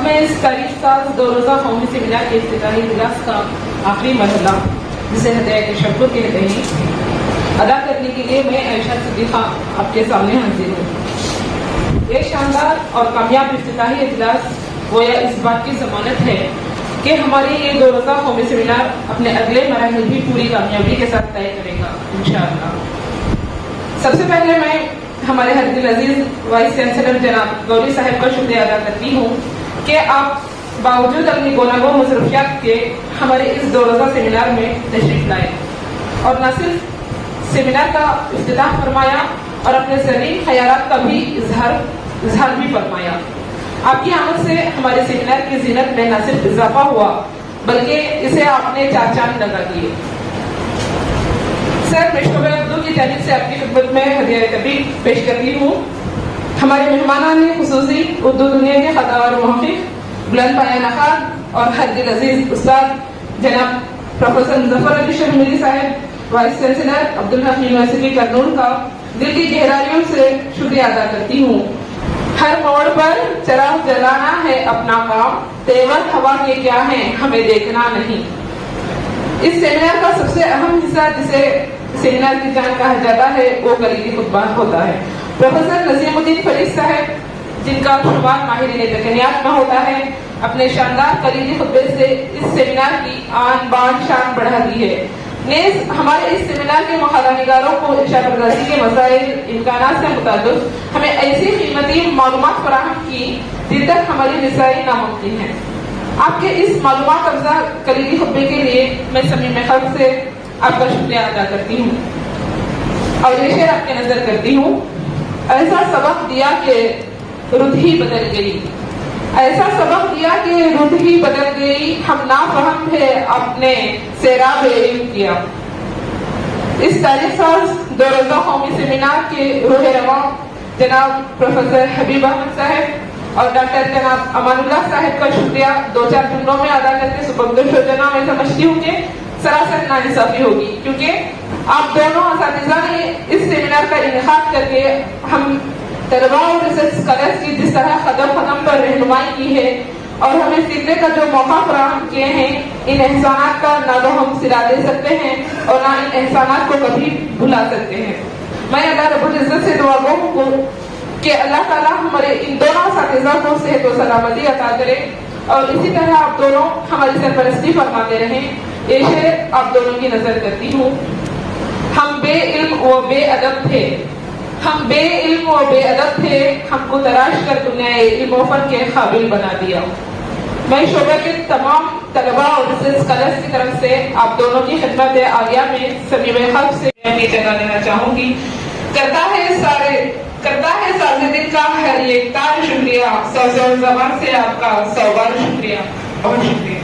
میں اس تاریخ ساز 2 روزہ قومی سیمینار کے افتتاحی اجلاس کا آخری مرحلہ، جسے ہدایت تشکر کہتے ہیں، ادا کرنے کے لیے میں عائشہ صدیقہ آپ کے سامنے حاضر ہوں۔ یہ شاندار اور کامیاب افتتاحی اجلاس گویا اس بات کی ضمانت ہے کہ ہماری یہ 2 روزہ قومی سیمینار اپنے اگلے مراحل بھی پوری کامیابی کے ساتھ طے کرے گا انشاءاللہ۔ سب سے پہلے میں ہمارے حد العزیز وائس چانسلر جناب گوری صاحب کا شکریہ ادا کرتی ہوں کہ آپ باوجود اپنی گوناگو مصروفیات کے ہمارے اس 2 روزہ سیمینار میں تشریف لائے اور نہ صرف سیمینار کا افتتاح فرمایا اور اپنے زرعی خیالات کا بھی اظہار بھی فرمایا۔ آپ کی آمد سے ہمارے سیمینار کی زینت میں نہ صرف اضافہ ہوا بلکہ اسے آپ نے 4 چاند لگا دیے۔ سر، میں شعبہ اردو کی جانب سے آپ کی خدمت میں ہدیہ تبریک پیش کرتی ہوں۔ ہمارے مہمانان خصوصی اردو دنیا کے خطبہ اور محقق بلند پایہ نخاد اور حد العزیز استاد جناب پروفیسر ظفر علی شہمیری صاحب vice chancellor Abdul Haq university Kurnool کا دل کی گہرائیوں سے شکریہ ادا کرتی ہوں۔ ہر موڑ پر چراغ جلانا ہے اپنا کام، تیور ہوا کے کیا ہے ہمیں دیکھنا نہیں۔ اس سیمینار کا سب سے اہم حصہ جسے سیمینار کی جان کہا جاتا ہے وہ کلیدی خطبہ ہوتا ہے۔ پروفیسر نسیم فریس صاحب، جن کا شمار ماہرین تکنیات میں ہوتا ہے، اپنے شاندار کلیدی خطبے سے اس سیمینار کی آن بان شان بڑھا دی ہے۔ نیز ہمارے اس سیمینار کے مخالہ نگاروں کو ارشاد پردازی کے مسائل امکانات سے متعلق ہمیں ایسی قیمتی معلومات فراہم کی جن تک ہماری رسائی ناممکن ہے۔ آپ کے اس معلومات افزا کلیدی خطبے کے لیے میں صمیم قلب سے آپ کا شکریہ ادا کرتی ہوں اور یہ شعر آپ کے نظر کرتی ہوں۔ ایسا سبق دیا کہ رت ہی بدل گئی، ایسا سبق دیا کہ رت ہی بدل گئی، ہم نافہم تھے اپنے سیراب علم کیا۔ اس تاریخ ساز 2 روزہ قومی سیمینار کے روح رواں جناب پروفیسر حبیب احمد صاحب اور ڈاکٹر جناب امان اللہ صاحب کا شکریہ 2-4 جملوں میں ادا کر کے سپرد ہو جانا میں سمجھتی ہوں کہ سراسر ناانصافی ہوگی، کیونکہ آپ دونوں اساتذہ نے اس سیمینار کا انعقاد کر کے ہم طلباء اور ریسرچ اسکالرس کی جس طرح قدم قدم پر رہنمائی کی ہے اور ہمیں سیکھنے کا جو موقع فراہم کیے ہیں، ان احسانات کا نہ تو ہم صلہ دے سکتے ہیں اور نہ ان احسانات کو کبھی بھلا سکتے ہیں۔ میں اللہ رب العزت سے دعا گو ہوں کہ اللہ تعالیٰ ہمارے ان دونوں اساتذہ کو صحت و سلامتی عطا کرے اور اسی طرح آپ دونوں ہماری سرپرستی فرماتے رہیں۔ یہ شعر آپ دونوں کی نظر کرتی ہوں۔ ہم بے علم و بے ادب تھے، ہم بے علم و بے ادب تھے، ہم کو تراش کر دنیا علم و فن کے قابل بنا دیا۔ میں شعبہ کے تمام طلباء اور ریسرچ اسکالرس کی طرف سے آپ دونوں کی خدمت عالیہ میں صمیم قلب سے اپنی جگہ لینا چاہوں گی۔ کرتا ہے سارے دن کا ہر ایک تار شکریہ، سو زبان سے آپ کا 100 بار شکریہ، بہت شکریہ۔